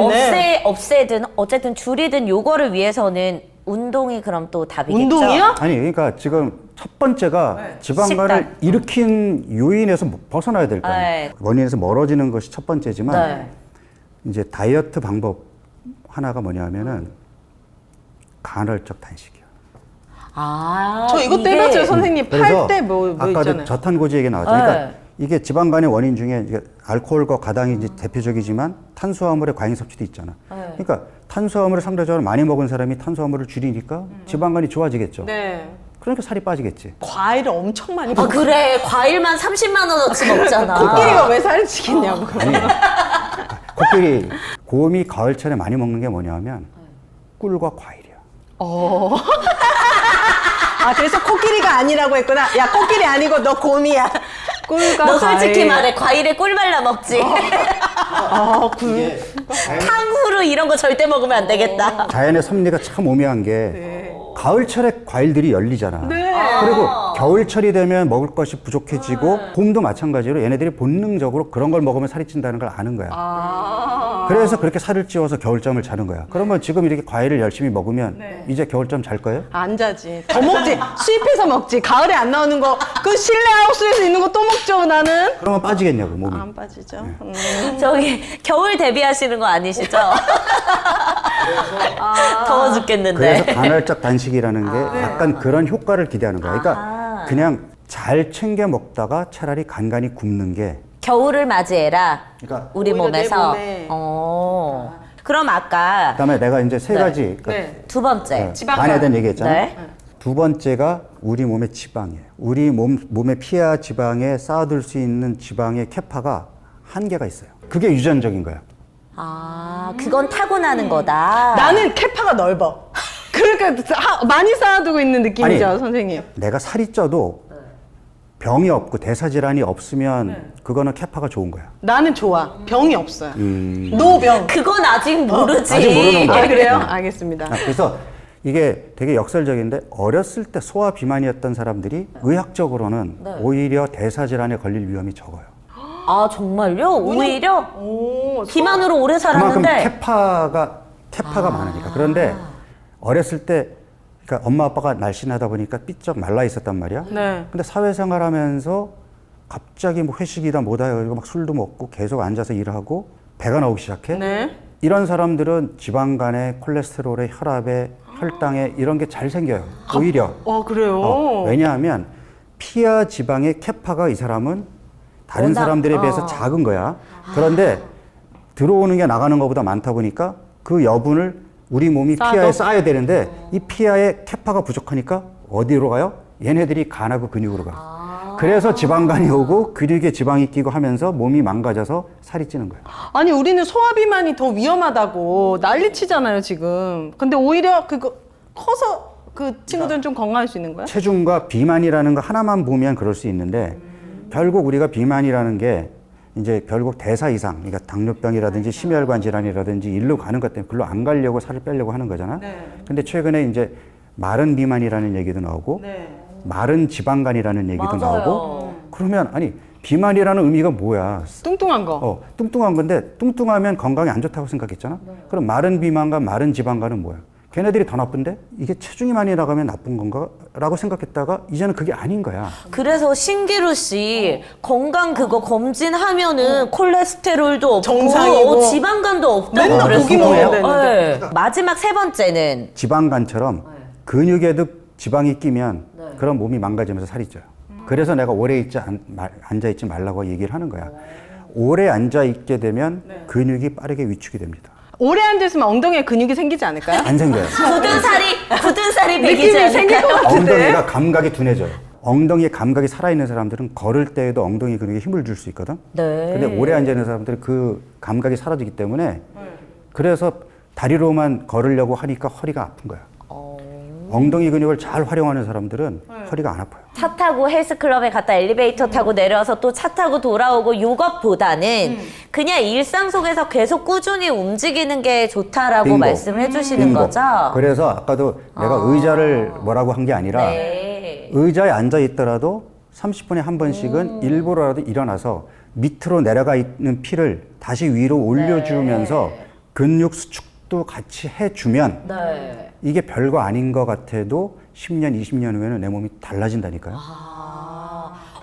뭐 없애든 어쨌든 줄이든 요거를 위해서는 운동이 그럼 또 답이겠죠. 운동이요? 아니 그러니까 지금 첫 번째가 지방간을 식단. 일으킨 요인에서 벗어나야 될 거예요. 네. 원인에서 멀어지는 것이 첫 번째지만 네. 이제 다이어트 방법 하나가 뭐냐면은 간헐적 단식이요. 아, 저 이것도 이게- 해봤어요, 선생님. 팔 때 뭐 아까도 있잖아요. 저탄고지 얘기 나왔죠. 네. 그러니까 이게 지방간의 원인 중에 이게 알코올과 과당이 이제 대표적이지만 탄수화물의 과잉 섭취도 있잖아. 네. 그러니까 탄수화물을 상대적으로 많이 먹은 사람이 탄수화물을 줄이니까 지방간이 좋아지겠죠. 네. 그러니까 살이 빠지겠지. 과일을 엄청 많이 아 먹고 그래 과일만 30만 원어치 먹잖아. 코끼리가 왜 살을 찌겠냐고. 아니, 코끼리 곰이 가을철에 많이 먹는 게 뭐냐면 꿀과 과일이야. 아 그래서 코끼리가 아니라고 했구나. 야 코끼리 아니고 너 곰이야. 꿀과 너 솔직히 과일. 말해 과일에 꿀 발라 먹지. 굴. 탕후루 이런 거 절대 먹으면 안 되겠다. 자연의 섭리가 참 오묘한 게 가을철에 과일들이 열리잖아. 네. 그리고 겨울철이 되면 먹을 것이 부족해지고 봄도 마찬가지로 얘네들이 본능적으로 그런 걸 먹으면 살이 찐다는 걸 아는 거야. 그래서 그렇게 살을 찌워서 겨울잠을 자는 거야. 그러면 지금 이렇게 과일을 열심히 먹으면 이제 겨울잠 잘 거예요? 안 자지. 더 먹지. 수입해서 먹지. 가을에 안 나오는 거. 그 실내 하우스에서 있는 거 또 먹죠 나는. 그러면 빠지겠냐고 몸이. 안 빠지죠. 저기 겨울 대비하시는 거 아니시죠? 더워 죽겠는데. 그래서 간헐적 단식이라는 게 약간 그런 효과를 기대하는 거야. 그러니까 그냥 잘 챙겨 먹다가 차라리 간간히 굶는 게 겨울을 맞이해라. 그러니까 우리 오히려 내 몸에서. 몸에. 그럼 아까 그다음에 내가 이제 세 네. 가지 그 네. 두 번째. 지방간. 간에 대한 얘기했잖아. 네. 두 번째가 우리 몸의 지방이에요. 우리 몸의 피하 지방에 쌓아둘 수 있는 지방의 캐파가 한계가 있어요. 그게 유전적인 거야. 아, 그건 타고나는 거다. 나는 캐파가 넓어. 그러니까 많이 쌓아두고 있는 느낌이죠, 아니, 선생님. 내가 살이 쪄도 병이 없고 대사질환이 없으면 그거는 캐파가 좋은 거야. 나는 좋아. 병이 없어요. 노병. 그건 아직 모르지. 아직 모르는 거야. 아 그래요? 알겠습니다. 그래서 이게 되게 역설적인데 어렸을 때 소화 비만이었던 사람들이 의학적으로는 오히려 대사질환에 걸릴 위험이 적어요. 아, 정말요? 오히려 오, 비만으로 오래 그만큼 살았는데. 캐파가 많으니까. 그런데 어렸을 때 그러니까 엄마 아빠가 날씬하다 보니까 삐쩍 말라 있었단 말이야. 네. 근데 사회생활하면서 갑자기 뭐 회식이다 뭐다 해가지고 막 술도 먹고 계속 앉아서 일하고 배가 나오기 시작해. 네. 이런 사람들은 지방간에 콜레스테롤에 혈압에 혈당에 이런 게 잘 생겨요. 오히려. 그래요? 왜냐하면 피하 지방의 캐파가 이 사람은 다른 워낙, 사람들에 비해서 작은 거야. 그런데 들어오는 게 나가는 것보다 많다 보니까 그 여분을 우리 몸이 피하에 쌓아야 되는데 이 피하에 캐파가 부족하니까 어디로 가요? 얘네들이 간하고 근육으로 가. 그래서 지방간이 오고 근육에 지방이 끼고 하면서 몸이 망가져서 살이 찌는 거예요. 아니 우리는 소화비만이 더 위험하다고 난리치잖아요 지금. 근데 오히려 그거 커서 그 친구들은 좀 건강할 수 있는 거야? 체중과 비만이라는 거 하나만 보면 그럴 수 있는데 결국 우리가 비만이라는 게 이제 결국 대사 이상, 그러니까 당뇨병이라든지 심혈관 질환이라든지 일로 가는 것 때문에 글로 안 가려고 살을 빼려고 하는 거잖아. 근데 최근에 이제 마른 비만이라는 얘기도 나오고 마른 지방간이라는 얘기도 맞아요. 나오고 그러면 아니 비만이라는 의미가 뭐야? 뚱뚱한 거. 뚱뚱한 건데 뚱뚱하면 건강에 안 좋다고 생각했잖아. 그럼 마른 비만과 마른 지방간은 뭐야? 걔네들이 더 나쁜데 이게 체중이 많이 나가면 나쁜 건가라고 생각했다가 이제는 그게 아닌 거야. 그래서 신기루 씨 건강 그거 검진하면은 콜레스테롤도 없고 정상이고. 지방간도 없다고 맨날 그랬어요. 고기 먹어야 되는데. 네. 마지막 세 번째는 지방간처럼 근육에도 지방이 끼면 그럼 몸이 망가지면서 살이 쪄요. 그래서 내가 오래 앉아있지 말라고 얘기를 하는 거야. 오래 앉아있게 되면 근육이 빠르게 위축이 됩니다. 오래 앉아있으면 엉덩이에 근육이 생기지 않을까요? 안 생겨요. 굳은 살이 배기지 느낌이 생길 것 않을까요? 같은데. 엉덩이가 감각이 둔해져요. 엉덩이에 감각이 살아있는 사람들은 걸을 때에도 엉덩이 근육에 힘을 줄 수 있거든. 네. 근데 오래 앉아있는 사람들은 그 감각이 사라지기 때문에 그래서 다리로만 걸으려고 하니까 허리가 아픈 거야. 엉덩이 근육을 잘 활용하는 사람들은 허리가 안 아파요. 차 타고 헬스클럽에 갔다 엘리베이터 타고 내려와서 또 차 타고 돌아오고 이것보다는 그냥 일상 속에서 계속 꾸준히 움직이는 게 좋다라고 빙고. 말씀을 해주시는 빙고. 거죠? 그래서 아까도 내가 의자를 뭐라고 한 게 아니라 네. 의자에 앉아 있더라도 30분에 한 번씩은 일부러라도 일어나서 밑으로 내려가 있는 피를 다시 위로 올려주면서 근육 수축도 같이 해주면 네. 이게 별거 아닌 것 같아도 10년, 20년 후에는 내 몸이 달라진다니까요.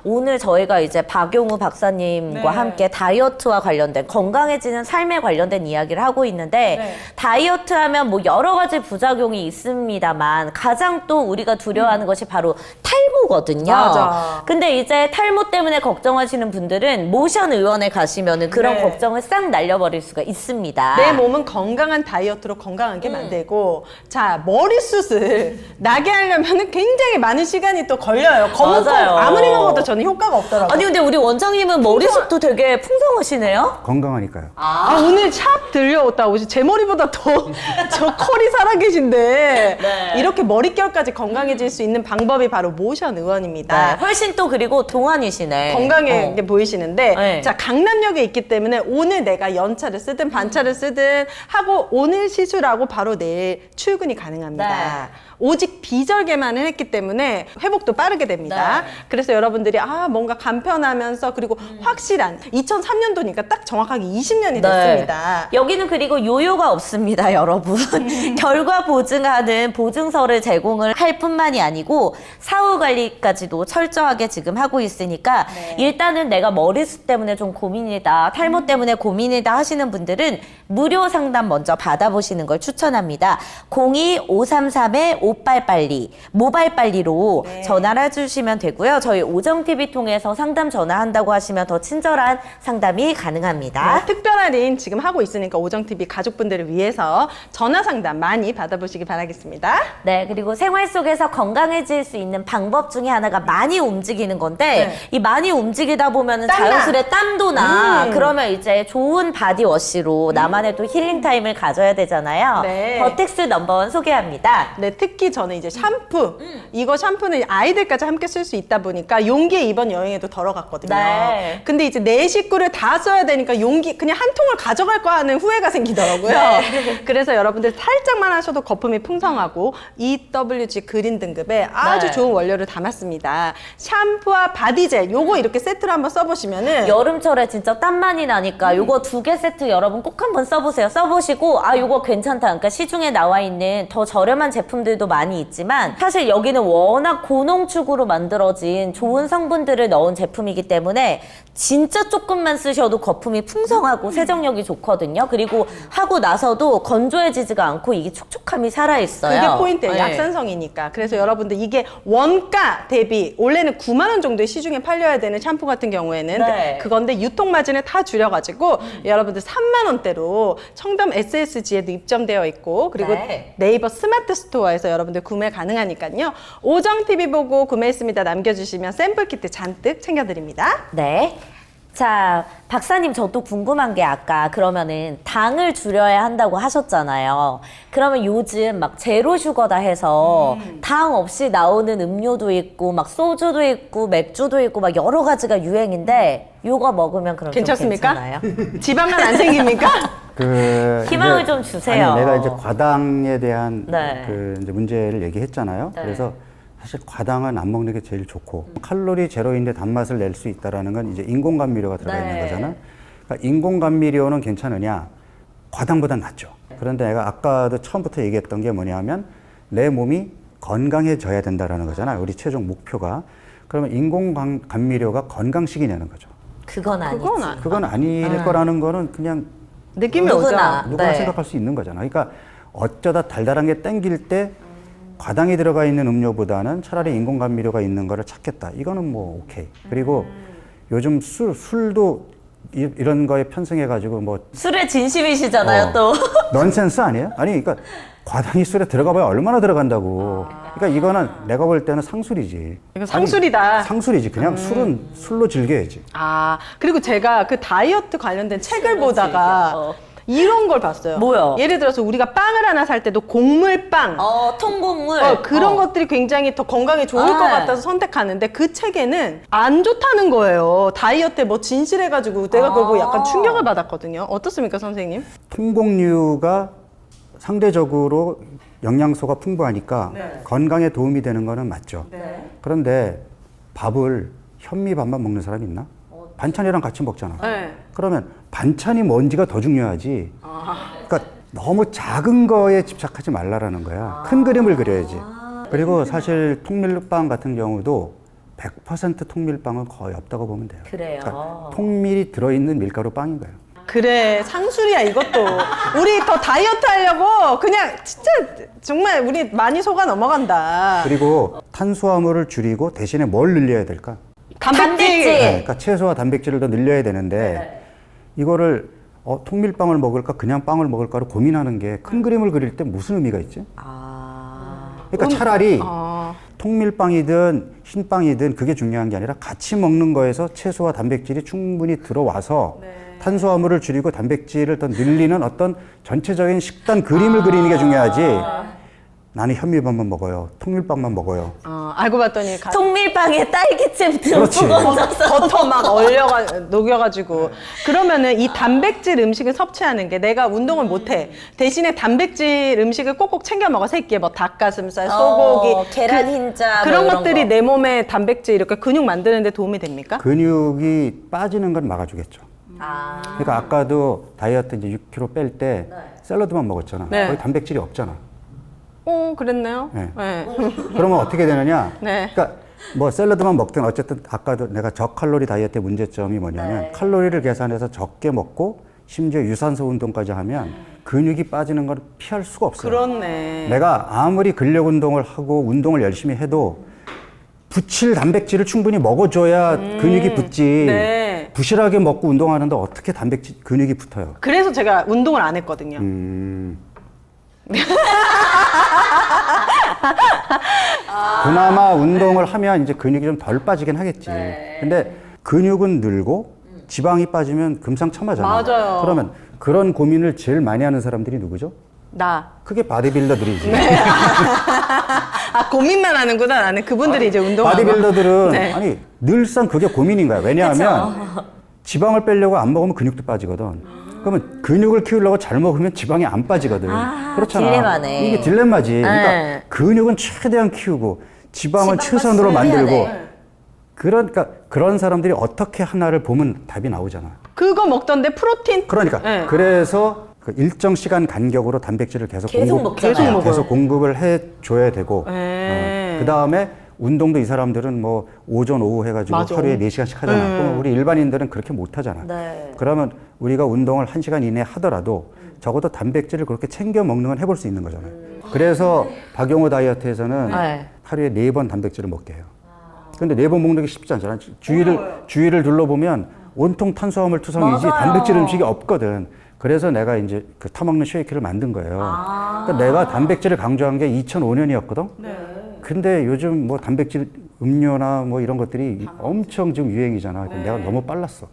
오늘 저희가 이제 박용우 박사님과 함께 다이어트와 관련된 건강해지는 삶에 관련된 이야기를 하고 있는데 다이어트 하면 뭐 여러 가지 부작용이 있습니다만 가장 또 우리가 두려워하는 것이 바로 탈모거든요. 맞아. 근데 이제 탈모 때문에 걱정하시는 분들은 모션 의원에 가시면은 그런 걱정을 싹 날려버릴 수가 있습니다. 내 몸은 건강한 다이어트로 건강하게 만들고 자 머리숱을 나게 하려면 굉장히 많은 시간이 또 걸려요. 검은 콩 맞아요. 아무리 먹어도 저는 효과가 없더라고요. 아니 근데 우리 원장님은 머리숱도 되게 풍성하시네요? 건강하니까요. 오늘 샵 들려왔다 오시 제 머리보다 더 저 컬이 살아계신데 이렇게 머릿결까지 건강해질 수 있는 방법이 바로 모션 의원입니다. 훨씬 또 그리고 동안이시네. 건강하게 보이시는데 네. 자 강남역에 있기 때문에 오늘 내가 연차를 쓰든 반차를 쓰든 하고 오늘 시술하고 바로 내일 출근이 가능합니다. 네. 오직 비절개만을 했기 때문에 회복도 빠르게 됩니다. 네. 그래서 여러분들이 뭔가 간편하면서 그리고 확실한 2003년도니까 딱 정확하게 20년이 됐습니다. 여기는 그리고 요요가 없습니다, 여러분. 결과 보증하는 보증서를 제공을 할 뿐만이 아니고 사후 관리까지도 철저하게 지금 하고 있으니까 일단은 내가 머리숱 때문에 좀 고민이다, 탈모 때문에 고민이다 하시는 분들은 무료 상담 먼저 받아보시는 걸 추천합니다. 02-533-5882 모바일 빨리로 전화를 해주시면 되고요. 저희 오정TV 통해서 상담 전화한다고 하시면 더 친절한 상담이 가능합니다. 특별한 할인 지금 하고 있으니까 오정TV 가족분들을 위해서 전화 상담 많이 받아보시기 바라겠습니다. 네, 그리고 생활 속에서 건강해질 수 있는 방법 중에 하나가 많이 움직이는 건데 이 많이 움직이다 보면은 땀나. 자연스레 땀도 나. 그러면 이제 좋은 바디워시로 나만의 또 힐링 타임을 가져야 되잖아요. 네. 버텍스 넘버원 소개합니다. 네, 특히 저는 이제 샴푸 이거 샴푸는 아이들까지 함께 쓸 수 있다 보니까 용기에 이번 여행에도 덜어갔거든요. 네. 근데 이제 내 식구를 다 써야 되니까 용기 그냥 한 통을 가져갈 거 하는 후회가 생기더라고요. 그래서 여러분들 살짝만 하셔도 거품이 풍성하고 EWG 그린 등급의 아주 좋은 원료를 담아 담았습니다. 샴푸와 바디젤 요거 이렇게 세트로 한번 써보시면은 여름철에 진짜 땀 많이 나니까 요거 2개 세트 여러분 꼭 한번 써보세요. 써보시고 아 요거 괜찮다. 그러니까 시중에 나와 있는 더 저렴한 제품들도 많이 있지만 사실 여기는 워낙 고농축으로 만들어진 좋은 성분들을 넣은 제품이기 때문에 진짜 조금만 쓰셔도 거품이 풍성하고 세정력이 좋거든요. 그리고 하고 나서도 건조해지지가 않고 이게 촉촉함이 살아있어요. 그게 포인트예요. 네. 약산성이니까. 그래서 여러분들 이게 원가 대비 원래는 9만 원 정도의 시중에 팔려야 되는 샴푸 같은 경우에는 네. 그건데 유통 마진을 다 줄여가지고 여러분들 3만 원대로 청담 SSG에도 입점되어 있고 그리고 네. 네이버 스마트 스토어에서 여러분들 구매 가능하니까요. 오정 TV 보고 구매했습니다 남겨주시면 샘플 키트 잔뜩 챙겨드립니다. 네. 자, 박사님 저도 궁금한 게 아까 그러면은 당을 줄여야 한다고 하셨잖아요. 그러면 요즘 막 제로 슈거다 해서 당 없이 나오는 음료도 있고 막 소주도 있고 맥주도 있고 막 여러 가지가 유행인데 요거 먹으면 그럼 좀 괜찮습니까? 괜찮아요? 지방간 안 생깁니까? 희망을 이제- 좀 주세요. 아니, 내가 이제 과당에 대한 네. 그 이제 문제를 얘기했잖아요. 네. 그래서 사실 과당은 안 먹는 게 제일 좋고 칼로리 제로인데 단맛을 낼 수 있다라는 건 이제 인공 감미료가 들어가 네. 있는 거잖아. 그러니까 인공 감미료는 괜찮으냐? 과당보단 낫죠. 그런데 내가 아까도 처음부터 얘기했던 게 뭐냐면 내 몸이 건강해져야 된다라는 거잖아. 우리 최종 목표가. 그러면 인공 감미료가 건강식이냐는 거죠. 그건 아니지. 그건 아닐 거라는 거는 그냥 느낌이 누구나. 오죠. 누구나 네. 생각할 수 있는 거잖아. 그러니까 어쩌다 달달한 게 땡길 때 과당이 들어가 있는 음료보다는 차라리 인공 감미료가 있는 거를 찾겠다. 이거는 뭐 오케이. 그리고 요즘 술도 이런 거에 편승해가지고 뭐 술에 진심이시잖아요, 또. 넌센스 아니에요? 아니 그러니까 과당이 술에 들어가봐야 얼마나 들어간다고. 그러니까 이거는 내가 볼 때는 상술이지. 이건 상술이다. 아니, 상술이지. 그냥 술은 술로 즐겨야지. 아, 그리고 제가 그 다이어트 관련된 책을 보다가 이런 걸 봤어요. 뭐요? 예를 들어서 우리가 빵을 하나 살 때도 곡물빵. 통곡물. 그런 것들이 굉장히 더 건강에 좋을 것 같아서 선택하는데 그 책에는 안 좋다는 거예요. 다이어트에 뭐 진실해가지고 내가 그걸 보고 약간 충격을 받았거든요. 어떻습니까, 선생님? 통곡류가 상대적으로 영양소가 풍부하니까 건강에 도움이 되는 거는 맞죠. 그런데 밥을 현미밥만 먹는 사람이 있나? 반찬이랑 같이 먹잖아. 네. 그러면 반찬이 뭔지가 더 중요하지. 그러니까 너무 작은 거에 집착하지 말라라는 거야. 큰 그림을 그려야지. 그리고 사실 통밀빵 같은 경우도 100% 통밀빵은 거의 없다고 보면 돼요. 그래요. 그러니까 통밀이 들어있는 밀가루 빵인 거예요. 그래, 상술이야, 이것도. 우리 더 다이어트 하려고 그냥 진짜 정말 우리 많이 속아 넘어간다. 그리고 탄수화물을 줄이고 대신에 뭘 늘려야 될까? 단백질. 네, 그러니까 채소와 단백질을 더 늘려야 되는데 이거를 통밀빵을 먹을까 그냥 빵을 먹을까를 고민하는 게 큰 그림을 그릴 때 무슨 의미가 있지? 그러니까 차라리 통밀빵이든 흰빵이든 그게 중요한 게 아니라 같이 먹는 거에서 채소와 단백질이 충분히 들어와서 탄수화물을 줄이고 단백질을 더 늘리는 어떤 전체적인 식단 그림을 그리는 게 중요하지. 나는 현미밥만 먹어요. 통밀빵만 먹어요. 알고 봤더니 통밀빵에 딸기잼 그렇지. 듬뿍 얹어서. 버터 막 녹여가지고. 그러면은 이 단백질 음식을 섭취하는 게 내가 운동을 못해. 대신에 단백질 음식을 꼭꼭 챙겨 먹어. 새끼에 뭐 닭가슴살, 소고기. 계란 흰자. 그런 뭐 이런 것들이 거. 내 몸에 단백질 이렇게 근육 만드는 데 도움이 됩니까? 근육이 빠지는 건 막아주겠죠. 그러니까 아까도 다이어트 이제 6kg 뺄 때 샐러드만 먹었잖아. 네. 거기 단백질이 없잖아. 그랬네요. 네. 네. 그러면 어떻게 되느냐? 네. 그러니까 뭐 샐러드만 먹든 어쨌든 아까도 내가 저칼로리 다이어트의 문제점이 뭐냐면 칼로리를 계산해서 적게 먹고 심지어 유산소 운동까지 하면 근육이 빠지는 걸 피할 수가 없어요. 그렇네. 내가 아무리 근력 운동을 하고 운동을 열심히 해도 붙일 단백질을 충분히 먹어줘야 근육이 붙지. 네. 부실하게 먹고 운동하는데 어떻게 근육이 붙어요? 그래서 제가 운동을 안 했거든요. 그나마 운동을 하면 이제 근육이 좀 덜 빠지긴 하겠지. 근데 근육은 늘고 지방이 빠지면 금상첨화잖아. 맞아요. 그러면 그런 고민을 제일 많이 하는 사람들이 누구죠? 나. 그게 바디빌더들이지. 고민만 하는구나. 나는 그분들이 이제 운동을. 바디빌더들은 네. 아니 늘상 그게 고민인 거야. 왜냐하면 지방을 빼려고 안 먹으면 근육도 빠지거든. 그러면 근육을 키우려고 잘 먹으면 지방이 안 빠지거든. 그렇잖아. 딜레마네. 이게 딜레마지. 네. 그러니까 근육은 최대한 키우고 지방은 지방만 최선으로 줄여야 만들고 돼. 그러니까 그런 사람들이 어떻게 하나를 보면 답이 나오잖아. 그거 먹던데 프로틴. 그러니까 네. 그래서 그 일정 시간 간격으로 단백질을 계속 먹잖아요. 계속 공급을 해 줘야 되고 네. 그 다음에 운동도 이 사람들은 뭐 오전 오후 해가지고 맞아. 하루에 4시간씩 하잖아. 그럼 우리 일반인들은 그렇게 못 하잖아. 네. 그러면 우리가 운동을 1시간 이내 하더라도 적어도 단백질을 그렇게 챙겨 먹는 건 해볼 수 있는 거잖아요. 그래서 박용호 다이어트에서는 네. 하루에 4번 단백질을 먹게 해요. 근데 4번 먹는 게 쉽지 않잖아. 주위를 둘러보면 온통 탄수화물 투성이지 맞아요. 단백질 음식이 없거든. 그래서 내가 이제 그 타먹는 쉐이크를 만든 거예요. 그러니까 내가 단백질을 강조한 게 2005년이었거든. 근데 요즘 뭐 단백질 음료나 뭐 이런 것들이 엄청 지금 유행이잖아. 내가 너무 빨랐어.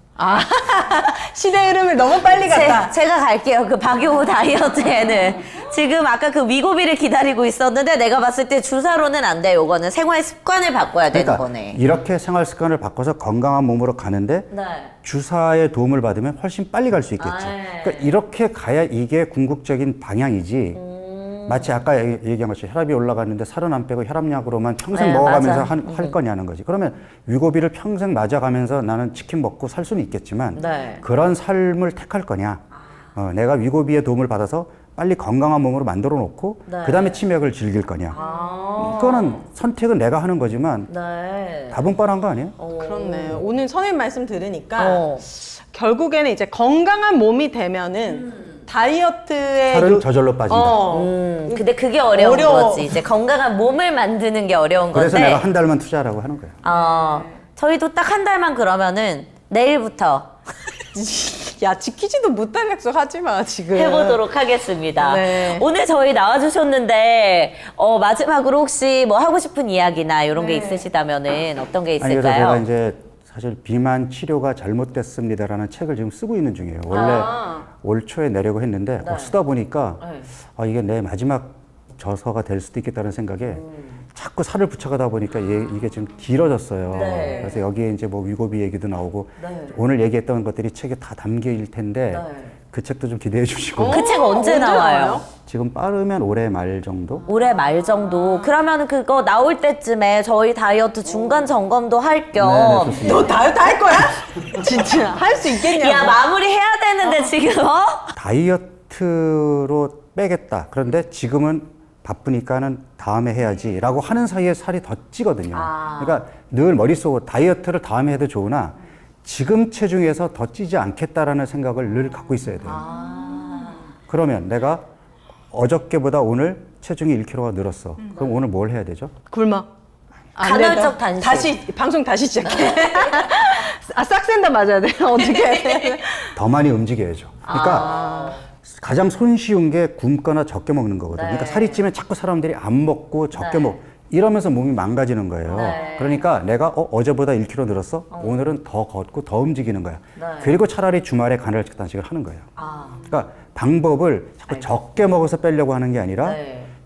시대의 흐름을 너무 빨리 갔다. 제가 갈게요. 그 박용호 다이어트에는 지금 아까 그 위고비를 기다리고 있었는데 내가 봤을 때 주사로는 안 돼. 요거는 생활 습관을 바꿔야 되는 그러니까 거네. 이렇게 생활 습관을 바꿔서 건강한 몸으로 가는데 네. 주사의 도움을 받으면 훨씬 빨리 갈 수 있겠지. 네. 그러니까 이렇게 가야 이게 궁극적인 방향이지. 마치 아까 얘기한 것처럼 혈압이 올라갔는데 살은 안 빼고 혈압약으로만 평생 네, 먹어가면서 맞아. 할 거냐는 거지. 그러면 위고비를 평생 맞아가면서 나는 치킨 먹고 살 수는 있겠지만 네. 그런 삶을 택할 거냐. 내가 위고비의 도움을 받아서 빨리 건강한 몸으로 만들어 놓고 네. 그다음에 치맥을 즐길 거냐. 이거는 선택은 내가 하는 거지만 네. 답은 뻔한 거 아니에요? 그렇네. 오늘 선생님 말씀 들으니까 어. 결국에는 이제 건강한 몸이 되면은 다이어트의 살은 저절로 빠진다. 근데 그게 어려운 어려워. 거지. 이제 건강한 몸을 만드는 게 어려운 그래서 건데. 내가 한 달만 투자하라고 하는 거예요. 저희도 딱 한 달만 그러면은 내일부터 야 지키지도 못할 약속 하지 마 지금. 해보도록 하겠습니다. 네. 오늘 저희 나와주셨는데 마지막으로 혹시 뭐 하고 싶은 이야기나 이런 게 있으시다면은 어떤 게 아니, 그래서 제가 있을까요? 이제 사실 비만 치료가 잘못됐습니다라는 책을 지금 쓰고 있는 중이에요. 원래 올 초에 내려고 했는데 쓰다 보니까 이게 내 마지막 저서가 될 수도 있겠다는 생각에 자꾸 살을 붙여가다 보니까 이게 좀 길어졌어요. 네. 그래서 여기에 이제 뭐 위고비 얘기도 나오고 오늘 얘기했던 것들이 책에 다 담길 텐데 그 책도 좀 기대해 주시고 그 책 언제 나와요? 지금 빠르면 올해 말 정도? 올해 말 정도. 그러면 그거 나올 때쯤에 저희 다이어트 중간 점검도 할 겸. 네, 좋습니다. 너 다이어트 할 거야? 진짜 할 수 있겠냐고. 야 마무리 해야 되는데 지금 다이어트로 빼겠다. 그런데 지금은 바쁘니까는 다음에 해야지라고 하는 사이에 살이 더 찌거든요. 그러니까 늘 머릿속으로 다이어트를 다음에 해도 좋으나 지금 체중에서 더 찌지 않겠다라는 생각을 늘 갖고 있어야 돼요. 그러면 내가 어저께보다 오늘 체중이 1kg가 늘었어. 그럼 오늘 뭘 해야 되죠? 굴마. 안 간헐적 돼도? 단식. 다시 방송 다시 시작해. 싹센다 맞아야 돼. 어떻게 해야 돼? 더 많이 움직여야죠. 그러니까 가장 손쉬운 게 굶거나 적게 먹는 거거든요. 그러니까 살이 찌면 자꾸 사람들이 안 먹고 적게 이러면서 몸이 망가지는 거예요. 그러니까 내가 어제보다 1kg 늘었어? 오늘은 더 걷고 더 움직이는 거야. 그리고 차라리 주말에 간헐적 단식을 하는 거예요. 그러니까 방법을 자꾸 적게 먹어서 빼려고 하는 게 아니라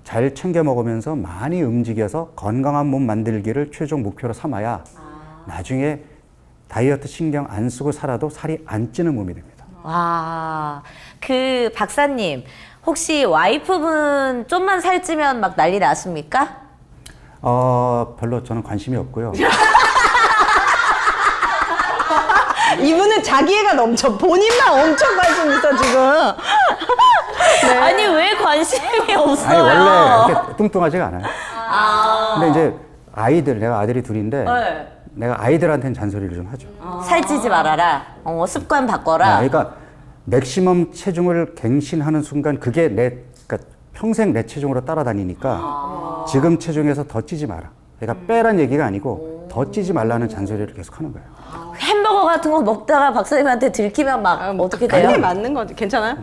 잘 챙겨 먹으면서 많이 움직여서 건강한 몸 만들기를 최종 목표로 삼아야 나중에 다이어트 신경 안 쓰고 살아도 살이 안 찌는 몸이 됩니다. 와, 그 박사님 혹시 와이프분 좀만 살찌면 막 난리 났습니까? 별로 저는 관심이 없고요. 이분은 자기애가 넘쳐. 본인만 엄청 관심 있어 지금. 아니 왜 관심이 없어요? 아니 원래 이렇게 뚱뚱하지가 않아요. 근데 이제 내가 아들이 둘인데 내가 아이들한테는 잔소리를 좀 하죠. 살찌지 말아라. 습관 바꿔라. 그러니까 맥시멈 체중을 갱신하는 순간 그게 그러니까 평생 내 체중으로 따라다니니까 지금 체중에서 더 찌지 마라. 그러니까 빼란 얘기가 아니고 더 찌지 말라는 잔소리를 계속 하는 거예요. 햄버거 같은 거 먹다가 박사님한테 들키면 막 어떻게 돼요? 그게 맞는 거지. 괜찮아요?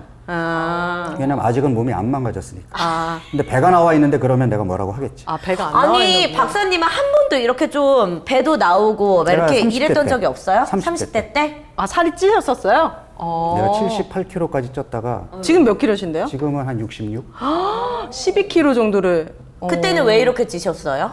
왜냐면 아직은 몸이 안 망가졌으니까. 근데 배가 나와 있는데 그러면 내가 뭐라고 하겠지. 배가 안 나와 아니 있는 박사님은 한 번도 이렇게 좀 배도 나오고 막 제가 이렇게 30대 이랬던 때. 적이 없어요? 30대 때? 살이 찌셨었어요? 내가 78kg까지 쪘다가 지금 몇 킬로신데요? 지금은 한 66? 12kg 정도를. 그때는 왜 이렇게 찌셨어요?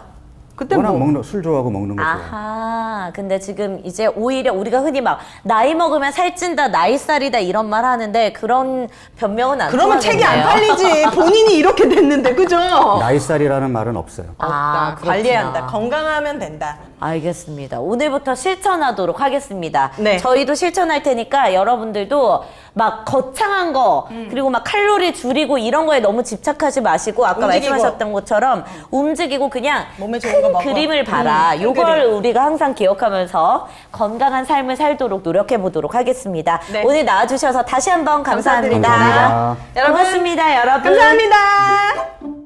그때 워낙 뭐 술 좋아하고 먹는 거 좋아해요. 아하. 근데 지금 이제 오히려 우리가 흔히 막 나이 먹으면 살찐다, 나이살이다 이런 말 하는데 그런 변명은 안 그러면 책이 안 통하겠네요. 팔리지. 본인이 이렇게 됐는데 그죠? 나이살이라는 말은 없어요. 아, 없다. 관리해야 한다. 그렇구나. 건강하면 된다. 알겠습니다. 오늘부터 실천하도록 하겠습니다. 네. 저희도 실천할 테니까 여러분들도 막 거창한 거 그리고 막 칼로리 줄이고 이런 거에 너무 집착하지 마시고 아까 움직이고. 말씀하셨던 것처럼 움직이고 그냥 몸에 좋은 큰 거 먹어. 그림을 봐라. 큰 요걸 그림. 우리가 항상 기억하면서 건강한 삶을 살도록 노력해 보도록 하겠습니다. 네. 오늘 나와주셔서 다시 한번 감사합니다. 감사드립니다. 감사합니다. 고맙습니다, 여러분. 감사합니다.